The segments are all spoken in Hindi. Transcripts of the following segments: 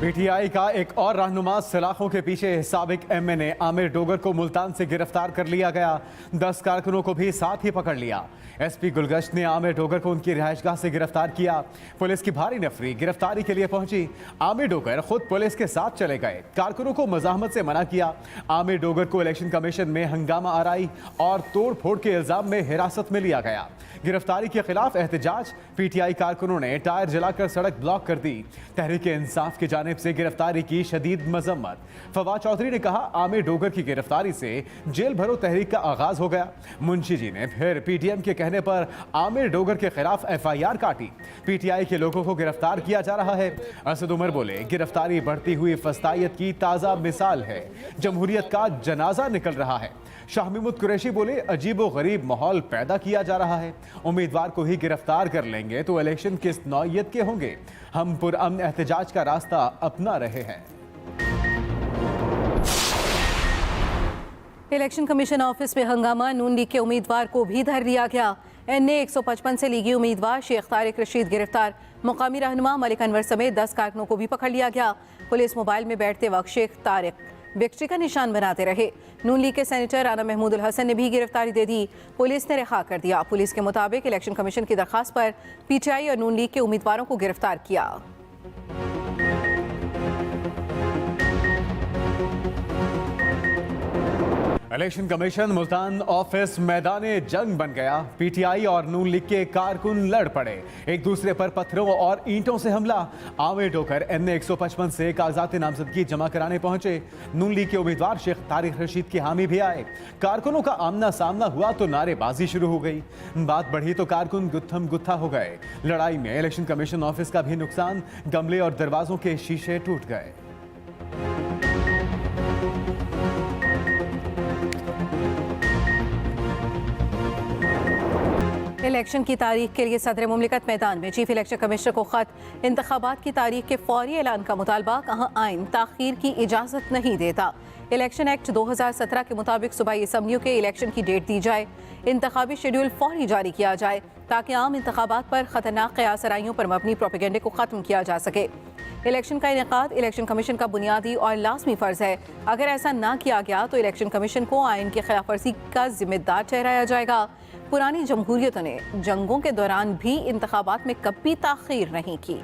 पीटीआई का एक और रहनुमा सलाखों के पीछे साबिक एमएनए आमिर डोगर को मुल्तान से गिरफ्तार कर लिया गया। 10 कारकुनों को भी साथ ही पकड़ लिया। एसपी गुलगश्त ने आमिर डोगर को उनकी रिहाइशगाह से गिरफ्तार किया। पुलिस की भारी नफरी गिरफ्तारी के लिए पहुंची। आमिर डोगर खुद पुलिस के साथ चले गए। कारकुनों को मजाहमत से मना किया। आमिर डोगर को इलेक्शन कमीशन में हंगामा आराई और तोड़ फोड़ के इल्जाम में हिरासत में लिया गया। गिरफ्तारी के खिलाफ एहतजाज। पीटीआई कारकुनों ने टायर जलाकर सड़क ब्लॉक कर दी। तहरीक इंसाफ की जानिब से गिरफ्तारी की शदीद मजम्मत। फवाद चौधरी ने कहा, आमिर डोगर की गिरफ्तारी से जेल भरो तहरीक का आगाज हो गया। मुंशी जी ने फिर पीटीएम के कहने पर आमिर डोगर के खिलाफ एफआईआर काटी। पीटीआई के लोगों को गिरफ्तार किया जा रहा है। असद उमर बोले, गिरफ्तारी बढ़ती हुई फस्तायत की ताजा मिसाल है। जमहूरियत का जनाजा निकल रहा है। शाह महमूद कुरैशी बोले, अजीबो गरीब माहौल पैदा किया जा रहा है। उम्मीदवार को ही गिरफ्तार कर लेंगे तो इलेक्शन किस नौइयत के होंगे। हम पुरअमन एहतजाज का रास्ता अपना रहे हैं। इलेक्शन कमीशन ऑफिस में हंगामा। नून लीग के उम्मीदवार को भी धर लिया गया। एनए 155 से लीगी उम्मीदवार शेख तारिक रशीद गिरफ्तार। मुकामी रहनुमा मलिक अनवर समेत 10 कारकुनों को भी पकड़ लिया गया। पुलिस मोबाइल में बैठते वक्त शेख तारिक विक्ट्री का निशान बनाते रहे। नून लीग के सेनेटर राना महमूद उल हसन ने भी गिरफ्तारी दे दी। पुलिस ने रिहा कर दिया। पुलिस के मुताबिक इलेक्शन कमीशन की दरखास्त पर पीटीआई और नून लीग के उम्मीदवारों को गिरफ्तार किया। इलेक्शन कमीशन मुल्तान ऑफिस मैदान जंग बन गया। पीटीआई और नून लीग के कारकुन लड़ पड़े। एक दूसरे पर पत्थरों और ईंटों से हमला। आमिर डोगर एनए 155 से कागजात नामजदगी जमा कराने पहुंचे। नून लीग के उम्मीदवार शेख तारिक रशीद के हामी भी आए। कारकुनों का आमना सामना हुआ तो नारेबाजी शुरू हो गई। बात बढ़ी तो कारकुन गुत्थम गुत्था हो गए। लड़ाई में इलेक्शन कमीशन ऑफिस का भी नुकसान। गमले और दरवाजों के शीशे टूट गए। इलेक्शन की तारीख के लिए सदर मुमलिकत मैदान में। चीफ इलेक्शन कमिश्नर को खत। इंतखाबात की तारीख के फौरी ऐलान का मुतालबा। कहा, आइन ताखीर की इजाज़त नहीं देता। इलेक्शन एक्ट 2017 के मुताबिक सूबाई असम्बलियों के इलेक्शन की डेट दी जाए। इंतखाबी शेड्यूल फौरी जारी किया जाए ताकि आम इंतखाबात पर खतरनाक क़यासराइयों पर मबनी प्रोपेगेंडे को ख़त्म किया जा सके। इलेक्शन का इनेकाद इलेक्शन कमीशन का बुनियादी और लाजमी फ़र्ज़ है। अगर ऐसा ना किया गया तो इलेक्शन कमीशन को आइन की खिलाफ वर्जी का जिम्मेदार ठहराया जाएगा। पुरानी जमहूरियतों ने जंगों के दौरान भी इंतखाबात में कभी ताख़ीर नहीं की।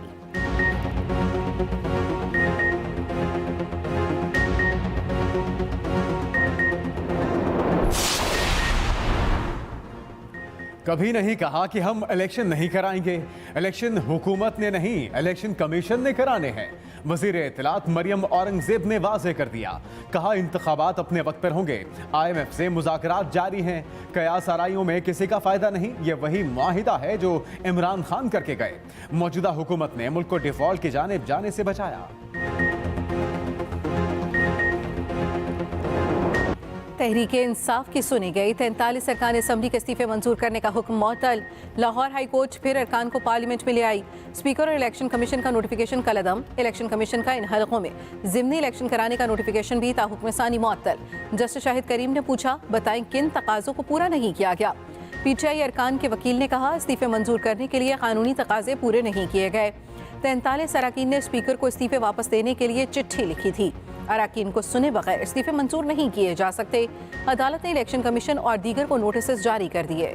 कभी नहीं कहा कि हम इलेक्शन नहीं कराएंगे। इलेक्शन हुकूमत ने नहीं, इलेक्शन कमीशन ने कराने हैं। वज़ीर इत्तलात मरियम औरंगज़ेब ने वाज़ेह कर दिया। कहा, इंतखाबात अपने वक्त पर होंगे। IMF से मुज़ाकरात जारी हैं। कयास आराइयों में किसी का फ़ायदा नहीं। ये वही मुआहिदा है जो इमरान खान करके गए। मौजूदा हुकूमत ने मुल्क को डिफ़ॉल्ट की जानिब जाने से बचाया। तहरीक इंसाफ की सुनी गई। 43 अरकान असम्बली के इस्तीफे मंजूर करने का हुक्म मअतल। लाहौर हाई कोर्ट फिर अरकान को पार्लियामेंट में ले आई। स्पीकर और इलेक्शन कमीशन का नोटिफिकेशन कलअदम। इलेक्शन कमीशन का इन हलकों में ज़िमनी इलेक्शन कराने का नोटिफिकेशन भी ताहुक्म सानी मअतल। जस्टिस शाहिद करीम ने पूछा, बताएं किन तकाज़ों को पूरा नहीं किया गया। पीटीआई अरकान के वकील ने कहा, इस्तीफे मंजूर करने के लिए कानूनी तकाज़े पूरे नहीं किए गए। 43 अरकान ने स्पीकर को इस्तीफे वापस देने के लिए चिट्ठी लिखी थी। अरकान को सुने बगैर इस्तीफे मंजूर नहीं किए जा सकते। अदालत ने इलेक्शन कमीशन और दीगर को नोटिस जारी कर दिए।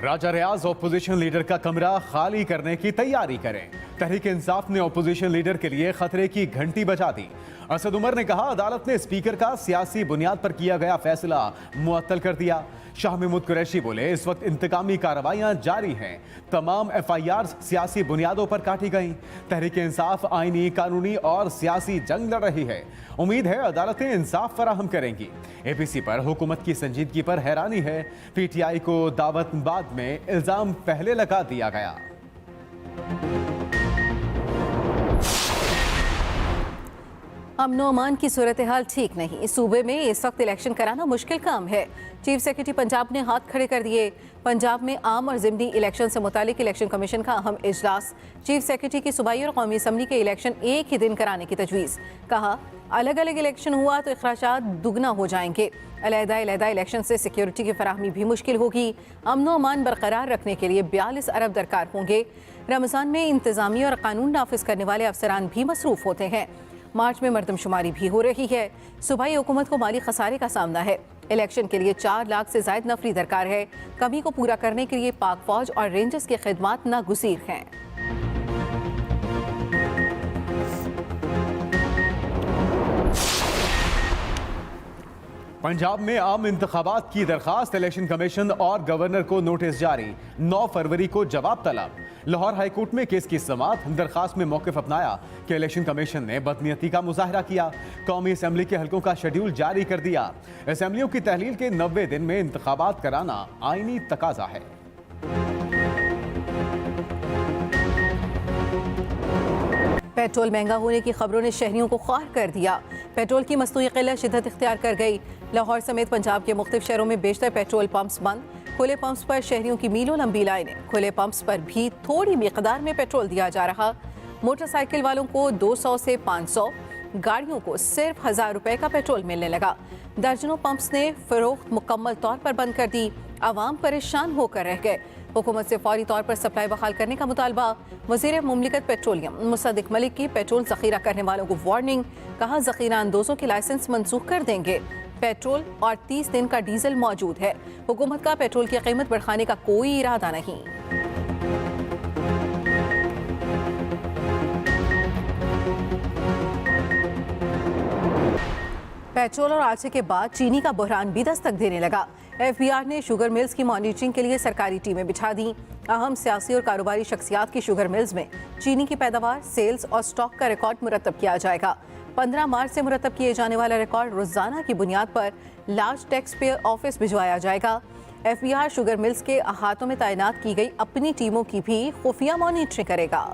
राजा रियाज ऑपोजिशन लीडर का कमरा खाली करने की तैयारी करें। तहरीक इंसाफ ने ऑपोजिशन लीडर के लिए खतरे की घंटी बजा दी। असद उमर ने कहा, अदालत ने स्पीकर का सियासी बुनियाद पर किया गया फैसला मुअत्तल कर दिया। शाह महमूद कुरैशी बोले, इस वक्त इंतकामी कार्रवाइयां जारी हैं। तमाम FIR सियासी बुनियादों पर काटी गई। तहरीक इंसाफ आईनी, कानूनी और सियासी जंग लड़ रही है। उम्मीद है अदालतें इंसाफ फराहम करेंगी। APC पर हुकूमत की संजीदगी पर हैरानी है। PTI को दावत बाद में इल्जाम पहले लगा दिया गया। अमनो अमान की सूरत हाल ठीक नहीं। सूबे में इस वक्त इलेक्शन कराना मुश्किल काम है। चीफ सेक्रेटरी पंजाब ने हाथ खड़े कर दिए। पंजाब में आम और ज़िमनी इलेक्शन से मुतालिक इलेक्शन कमीशन का अहम इजलास। चीफ सेक्रेटरी की सूबाई और कौमी असम्बली के इलेक्शन एक ही दिन कराने की तजवीज़। कहा अलग अलग इलेक्शन हुआ तो अखराजात दुगना हो जाएंगे। अलहदा इलेक्शन से सिक्योरिटी की फराहमी भी मुश्किल होगी। अमनो अमान बरकरार रखने के लिए 42 अरब दरकार होंगे। रमज़ान में इंतज़ामी और कानून नाफिज करने वाले अफसरान भी मसरूफ़ होते हैं। मार्च में मरदमशुमारी भी हो रही है। सूबाई हुकूमत को माली खसारे का सामना है। इलेक्शन के लिए 4 लाख से ज़ायद नफरी दरकार है। कमी को पूरा करने के लिए पाक फौज और रेंजर्स की खिदमात नागुज़ीर हैं। पंजाब में आम इंतखाबात की दरखास्त। इलेक्शन कमीशन और गवर्नर को नोटिस जारी। 9 फरवरी को जवाब तलब। लाहौर हाईकोर्ट में केस की समाअत। दरखास्त में मौक़िफ़ अपनाया कि इलेक्शन कमीशन ने बदनीयती का मुजाहरा किया। कौमी असम्बली के हल्कों का शेड्यूल जारी कर दिया। असम्बलियों की तहलील के 90 दिन में इंतखाबात कराना आईनी तकाजा है। पेट्रोल महंगा होने की खबरों ने शहरियों को ख्वार कर दिया। पेट्रोल की मसनूई किल्लत शिद्दत इख्तियार कर गई। लाहौर समेत पंजाब के मुख्तलिफ शहरों में बेशतर पेट्रोल पंप्स बंद। खुले पंप्स पर शहरियों की मीलों लंबी लाइनें। खुले पंप्स पर भी थोड़ी मिकदार में पेट्रोल दिया जा रहा। मोटरसाइकिल वालों को 200 से 500, गाड़ियों को सिर्फ 1000 रुपए का पेट्रोल मिलने लगा। दर्जनों पंप्स ने फरोख्त मुकम्मल तौर पर बंद कर दी। आवाम परेशान होकर रह गए। हुकूमत से फौरी तौर पर सप्लाई बहाल करने का मुतालबा। वज़ीर मुमलिकत पेट्रोलियम मुसद्दिक मलिक की पेट्रोल ज़ख़ीरा करने वालों को वार्निंग। कहा ज़ख़ीरा अंदोज़ों के लाइसेंस मनसूख कर देंगे। पेट्रोल और 30 दिन का डीजल मौजूद है। हुकूमत का पेट्रोल की कीमत बढ़ाने का कोई इरादा नहीं। पेट्रोल और आटे के बाद चीनी का बहरान भी दस्तक देने लगा। FBR ने शुगर मिल्स की मॉनिटरिंग के लिए सरकारी टीमें बिछा दी। अहम सियासी और कारोबारी शख्सियात की शुगर मिल्स में चीनी की पैदावार, सेल्स और स्टॉक का रिकॉर्ड मुरतब किया जाएगा। 15 मार्च से मुरतब किए जाने वाला रिकॉर्ड रोजाना की बुनियाद पर लार्ज टैक्स पेयर ऑफिस भिजवाया जाएगा। FBR शुगर मिल्स के अहातों में तैनात की गई अपनी टीमों की भी खुफिया मॉनिटरिंग करेगा।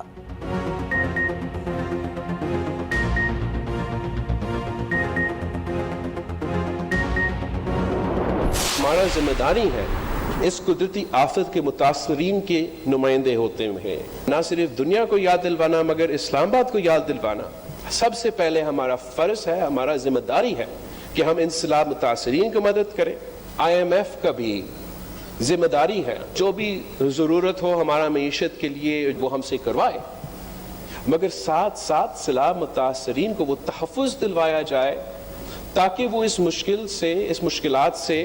हमारा जिम्मेदारी है इस कुदरती आफत के मुतासरीन के नुमाइंदे होते हुए न सिर्फ दुनिया को याद दिलवाना मगर इस्लामाबाद को याद दिलवाना सबसे पहले हमारा फर्ज है, हमारा जिम्मेदारी है कि हम इन सैलाब मुतासरीन को मदद करें। IMF का भी जिम्मेदारी है, जो भी ज़रूरत हो हमारा मईशत के लिए वो हमसे करवाए, मगर साथ साथ सैलाब मुतासरीन को वो तहफ़्फ़ुज़ दिलवाया जाए ताकि वो इस मुश्किलात से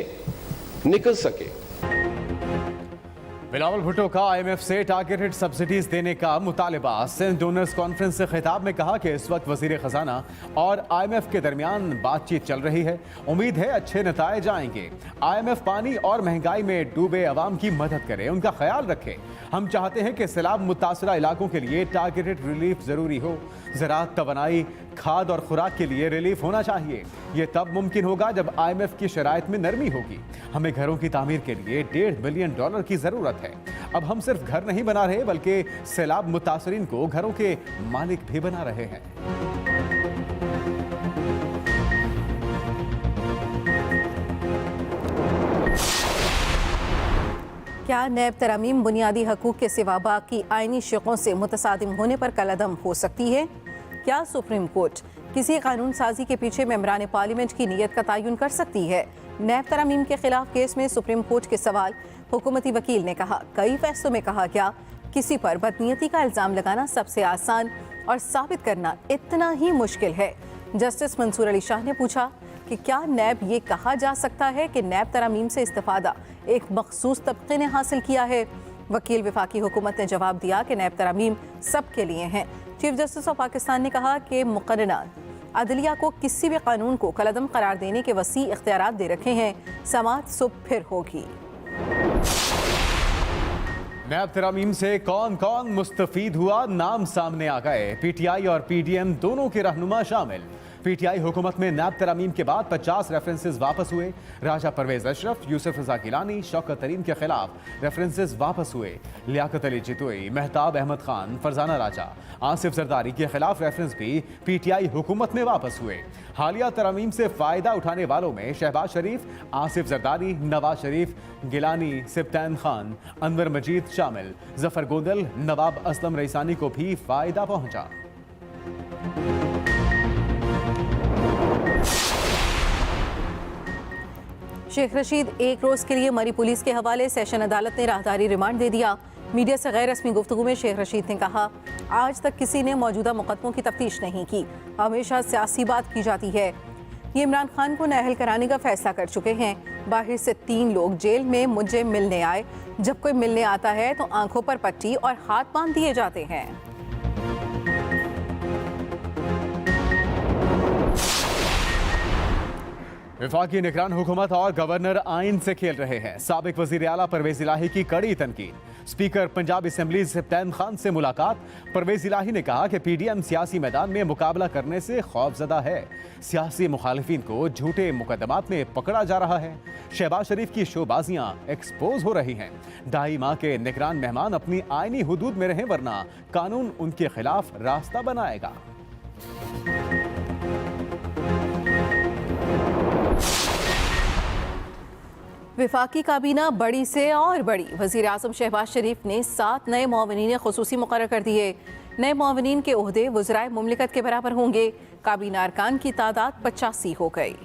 निकल सके। बिलावल भुट्टो का IMF से टारगेटेड सब्सिडीज देने का मुतालबा। सिंध डोनर्स कॉन्फ्रेंस से खिताब में कहा कि इस वक्त वजीर खजाना और IMF के दरमियान बातचीत चल रही है। उम्मीद है अच्छे नताइज आएंगे। IMF पानी और महंगाई में डूबे अवाम की मदद करे, उनका ख्याल रखे। हम चाहते हैं कि सैलाब मुतासरा इलाकों के लिए टारगेटेड रिलीफ जरूरी हो। ज़राअत, तवानाई, खाद और खुराक के लिए रिलीफ होना चाहिए। ये तब मुमकिन होगा जब IMF की शराइत में नरमी होगी। हमें घरों की तामीर के लिए $1.5 बिलियन की ज़रूरत है। अब हम सिर्फ घर नहीं बना रहे बल्कि सैलाब मुतासरीन को घरों के मालिक भी बना रहे हैं। क्या नैब तरमीम बुनियादी हकूक़ के सिवा बाकी आइनी शिकों से मुतसादिम होने पर कलअदम हो सकती है? क्या सुप्रीम कोर्ट किसी कानून साजी के पीछे मेंबरान पार्लियामेंट की नीयत का तयन कर सकती है? नैब तरमीम के खिलाफ केस में सुप्रीम कोर्ट के सवाल। हुकूमती वकील ने कहा कई फैसलों में कहा गया किसी पर बदनीयती का इल्ज़ाम लगाना सबसे आसान और साबित करना इतना ही मुश्किल है। जस्टिस मंसूर अली शाह ने पूछा कि क्या नैब ये कहा जा सकता है कि नैब तरमीम से इस्तिफादा एक मखसूस तबके ने हासिल किया है? वकील वफाकी हुकूमत ने जवाब दिया कि नैब तरमीम सब के लिए हैं। चीफ जस्टिस ऑफ पाकिस्तान ने कहा कि मुकर्ररा अदलिया को किसी भी कानून को कलअदम करार देने के वसी इख्तियारात दे रखे हैं। समाअत सुबह फिर होगी। नैब तरमीम से कौन कौन मुस्तफीद हुआ, नाम सामने आ गए। PTI और PDM दोनों के रहनुमा शामिल। पीटीआई हुकूमत में नैब तरामीम के बाद 50 रेफरेंसेस वापस हुए। राजा परवेज अशरफ, यूसुफ रजा गिलानी, शौकत तरीन के खिलाफ रेफरेंसेस वापस हुए। लियाकत अली जितोई, मेहताब अहमद खान, फरजाना राजा, आसिफ जरदारी के खिलाफ रेफरेंस भी पीटीआई हुकूमत में वापस हुए। हालिया तरामीम से फायदा उठाने वालों में शहबाज शरीफ, आसिफ जरदारी, नवाज शरीफ, गिलानी, सिब्तैन खान, अनवर मजीद शामिल। जफर गोदल, नवाब असलम रईसानी को भी फायदा पहुंचा। शेख रशीद एक रोज के लिए मरी पुलिस के हवाले। सेशन अदालत ने राहदारी रिमांड दे दिया। मीडिया से गैर रस्मी गुफ्तगू में शेख रशीद ने कहा, आज तक किसी ने मौजूदा मुकदमों की तफ्तीश नहीं की, हमेशा सियासी बात की जाती है। ये इमरान खान को नाअहल कराने का फैसला कर चुके हैं। बाहर से 3 लोग जेल में मुझे मिलने आए। जब कोई मिलने आता है तो आंखों पर पट्टी और हाथ बांध दिए जाते हैं। वफाकी निगरान हुकूमत और गवर्नर आइन से खेल रहे हैं। साबिक वजीर आला परवेज इलाही की कड़ी तनकीद। स्पीकर पंजाब असेंबली सिब्तैन खान से मुलाकात। परवेज इलाही ने कहा कि पीडीएम सियासी मैदान में मुकाबला करने से खौफजदा है। सियासी मुखालिफिन को झूठे मुकदमात में पकड़ा जा रहा है। शहबाज शरीफ की शोबाजियां एक्सपोज हो रही हैं। 2.5 माह के निगरान मेहमान अपनी आईनी हुदूद में रहें, वरना कानून उनके खिलाफ रास्ता बनाएगा। विफाकी काबीना बड़ी से और बड़ी। वज़ीर आज़म शहबाज शरीफ ने 7 नए मुआविनीन खुसूसी मुकर्रर कर दिए। नए मुआविनीन के ओहदे वज़राए मुमलिकत के बराबर होंगे। काबीना अरकान की तादाद 85 हो गई।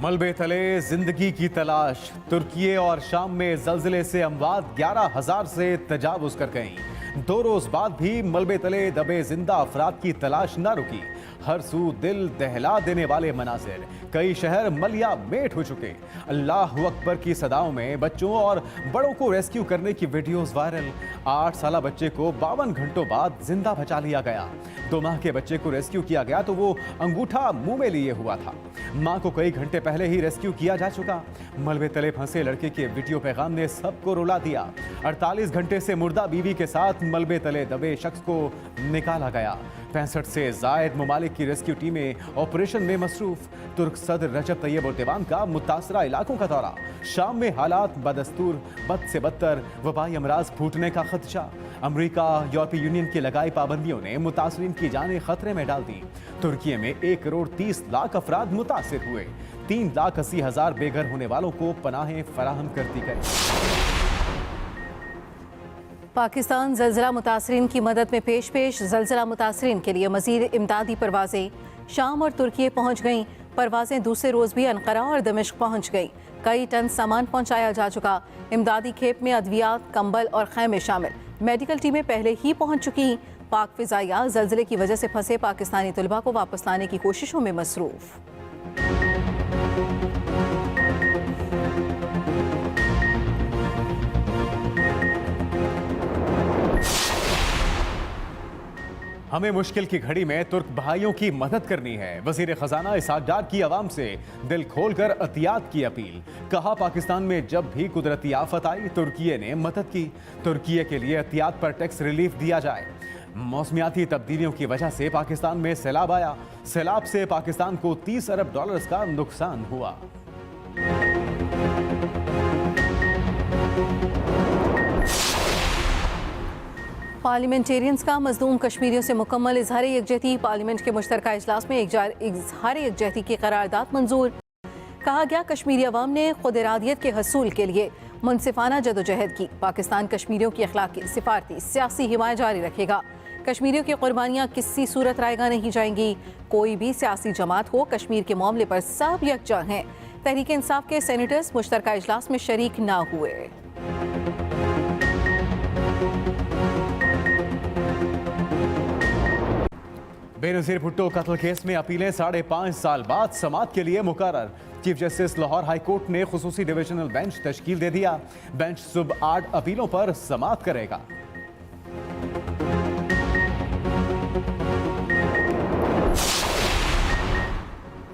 मलबे तले जिंदगी की तलाश। तुर्की और शाम में जल्जले से अमवात 11,000 से तजावुज कर गईं। 2 रोज बाद भी मलबे तले दबे जिंदा अफराद की तलाश न रुकी। हर सू दिल दहला देने वाले मनाजिर। कई शहर मलिया मेट हो चुके। अल्लाह अकबर की सदाओं में बच्चों और बड़ों को रेस्क्यू करने की वीडियोस वायरल। 8 साला बच्चे को 52 घंटों बाद जिंदा बचा लिया गया। 2 माह के बच्चे को रेस्क्यू किया गया तो वो अंगूठा मुंह में लिए हुआ था। मां को कई घंटे पहले ही रेस्क्यू किया जा चुका। मलबे तले फंसे लड़के के वीडियो पैगाम ने सबको रुला दिया। 48 घंटे से मुर्दा बीवी के साथ मलबे तले दबे शख्स को निकाला गया। 65 से जायद ममालिक की रेस्क्यू टीमें ऑपरेशन में मसरूफ। तुर्क सदर रजब तैयब एर्दोगान का मुतासरा इलाकों का दौरा। शाम में हालात बदस्तूर, बद से बदतर, वबाई अमराज फूटने का खदशा। अमरीका, यूरोपीय यूनियन की लगाई पाबंदियों ने मुतासरीन की जानें खतरे में डाल दी। तुर्की में 1 करोड़ 30 लाख अफराद मुतासिर हुए। 3,80,000 बेघर होने वालों को पनाहें फराहम कर दी गई। पाकिस्तान ज़लज़ला मुतासरीन की मदद में पेश। ज़लज़ला मुतासरीन के लिए मज़ीद इमदादी परवाज़ें शाम और तुर्की पहुँच गईं। परवाज़ें दूसरे रोज़ भी अनक़रा और दमिश्क पहुँच गईं। कई टन सामान पहुँचाया जा चुका। इमदादी खेप में अद्वियात, कंबल और खैमे शामिल। मेडिकल टीमें पहले ही पहुँच चुकी। पाक फ़िज़ाइया ज़लज़ले की वजह से फंसे पाकिस्तानी तलबा को वापस लाने की कोशिशों में मसरूफ़। हमें मुश्किल की घड़ी में तुर्क भाइयों की मदद करनी है। वजीर खजाना इसहाक डार की आवाम से दिल खोलकर एहतियात की अपील। कहा, पाकिस्तान में जब भी कुदरती आफत आई तुर्की ने मदद की। तुर्की के लिए एहतियात पर टैक्स रिलीफ दिया जाए। मौसमियाती तब्दीलियों की वजह से पाकिस्तान में सैलाब आया। सैलाब से पाकिस्तान को $30 अरब का नुकसान हुआ। पार्लियामेंटेरियंस का मजलूम कश्मीरियों से मुकम्मल इजहार यकजहती। पार्लियामेंट के मुश्तरका इजलास में इजहार यकजहती की करारदाद मंजूर। कहा गया, कश्मीरी अवाम ने खुद इरादियत के हसूल के लिए मुनसिफाना जदोजहद की। पाकिस्तान कश्मीरियों की अखलाकी, सिफारती, सियासी हिमायत जारी रखेगा। कश्मीरियों की कुर्बानियाँ किसी सूरत रायगा नहीं जाएंगी। कोई भी सियासी जमात हो, कश्मीर के मामले पर सब यकजा हैं। तहरीक इंसाफ के सेनेटर्स मुश्तरका इजलास में शरीक ना हुए। बेनज़ीर भुट्टो कत्ल केस में अपीलें 5.5 साल बाद समाअत के लिए मुकर्रर। Chief justice Lahore high court ने खुसूसी डिविजनल बेंच तश्कील दे दिया। बेंच सुबह 8 अपीलों पर समाअत करेगा।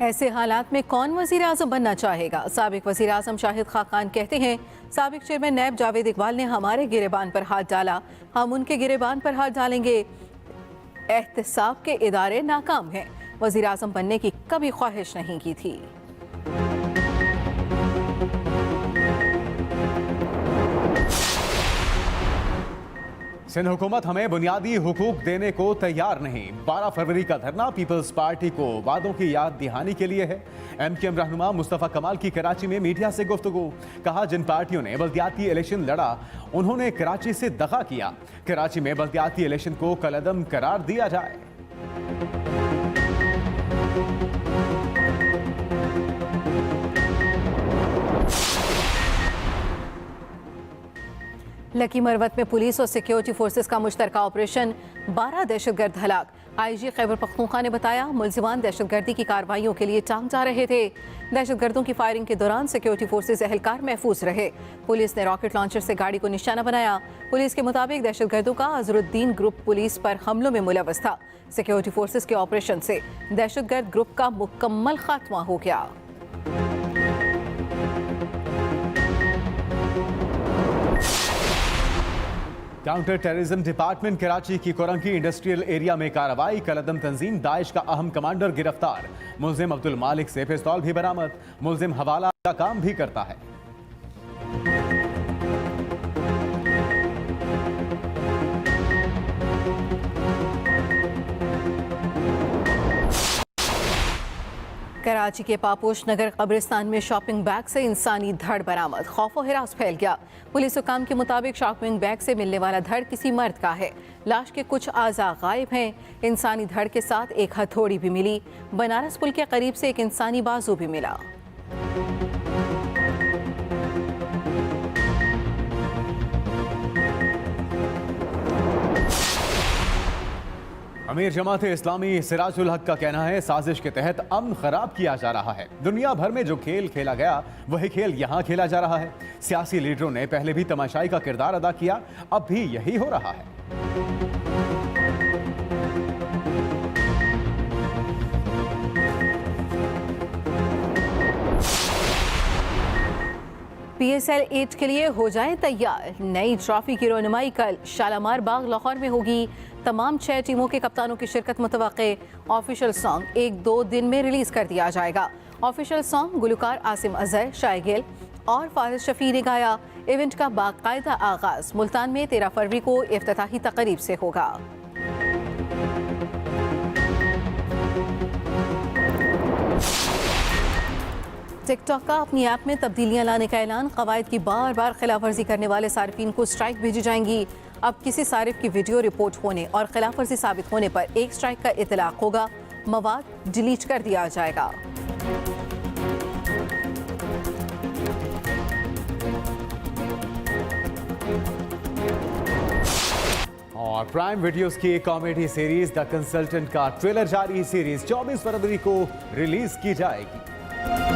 ऐसे हालात में कौन वजीर आजम बनना चाहेगा? साबिक वजीर आजम शाहिद खाकान कहते हैं, साबिक चेयरमैन नैब जावेद इकबाल ने हमारे गिरेबान पर हाथ डाला, हम उनके गिरेबान पर हाथ डालेंगे। एहतसाब के इदारे नाकाम हैं, वजीर आजम बनने की कभी ख्वाहिश नहीं की थी। सिंध हुकूमत हमें बुनियादी हुकूक देने को तैयार नहीं। 12 फरवरी का धरना पीपल्स पार्टी को वादों की याद दहानी के लिए है। MKM रहनुमा मुस्तफा कमाल की कराची में मीडिया से गुफ्तगू। कहा, जिन पार्टियों ने बल्दियाती इलेक्शन लड़ा उन्होंने कराची से दगा किया। कराची में बल्दियाती इलेक्शन को कलअदम करार दिया जाए। लकी मरवत में पुलिस और सिक्योरिटी फोर्सेस का मुश्तरका ऑपरेशन, 12 दहशतगर्द हलाक। IG खैबर पख्तूनख्वा ने बताया, मुलजिमान दहशतगर्दी की कार्रवाइयों के लिए टांग जा रहे थे। दहशतगर्दों की फायरिंग के दौरान सिक्योरिटी फोर्सेस एहलकार महफूज रहे। पुलिस ने रॉकेट लॉन्चर से गाड़ी को निशाना बनाया। पुलिस के मुताबिक दहशतगर्दों का अजरुद्दीन ग्रुप पुलिस पर हमलों में मुलव्वस था। सिक्योरिटी फोर्सेस के ऑपरेशन से दहशतगर्द ग्रुप का मुकम्मल खात्मा हो गया। काउंटर टेररिज्म डिपार्टमेंट कराची की कोरंकी इंडस्ट्रियल एरिया में कार्रवाई। कलअदम तंजीम दाइश का अहम कमांडर गिरफ्तार। मुल्जिम अब्दुल मालिक से पिस्तौल भी बरामद। मुल्जिम हवाला का काम भी करता है। कराची के पापोश नगर कब्रिस्तान में शॉपिंग बैग से इंसानी धड़ बरामद। खौफ और हिरास फैल गया। पुलिस हुकाम के मुताबिक शॉपिंग बैग से मिलने वाला धड़ किसी मर्द का है। लाश के कुछ आज़ा गायब हैं। इंसानी धड़ के साथ एक हथौड़ी भी मिली। बनारस पुल के करीब से एक इंसानी बाजू भी मिला। अमीर जमात इस्लामी सिराजुल हक का कहना है, साजिश के तहत अमन खराब किया जा रहा है। दुनिया भर में जो खेल खेला गया वही खेल यहाँ खेला जा रहा है। सियासी लीडरों ने पहले भी तमाशाई का किरदार अदा किया, अब भी यही हो रहा है। PSL 8 के लिए हो जाए तैयार। नई ट्रॉफी की रोनुमाई कल शालामार बाग लाहौर में होगी। तमाम 6 टीमों के कप्तानों की शिरकत मुतवक्के। ऑफिशियल सॉन्ग 1-2 दिन में रिलीज कर दिया जाएगा। ऑफिशियल सॉन्ग गुलकार आसिम अजहर, शायगिल और फारिस शफी ने गाया। इवेंट का बाकायदा आगाज मुल्तान में 13 फरवरी को इफ्तिताही तकरीब से होगा। टिकटॉक का अपनी ऐप में तब्दीलियां लाने का ऐलान। कवायद की बार बार खिलाफ वर्जी करने वाले सारिफीन को स्ट्राइक भेजी जाएंगी। अब किसी सारिफ की वीडियो रिपोर्ट होने और खिलाफ वर्जी साबित होने पर एक स्ट्राइक का इतलाक होगा। मवाद डिलीट कर दिया जाएगा। और प्राइम वीडियोस की कॉमेडी सीरीज द कंसल्टेंट का ट्रेलर जारी। सीरीज 24 फरवरी को रिलीज की जाएगी।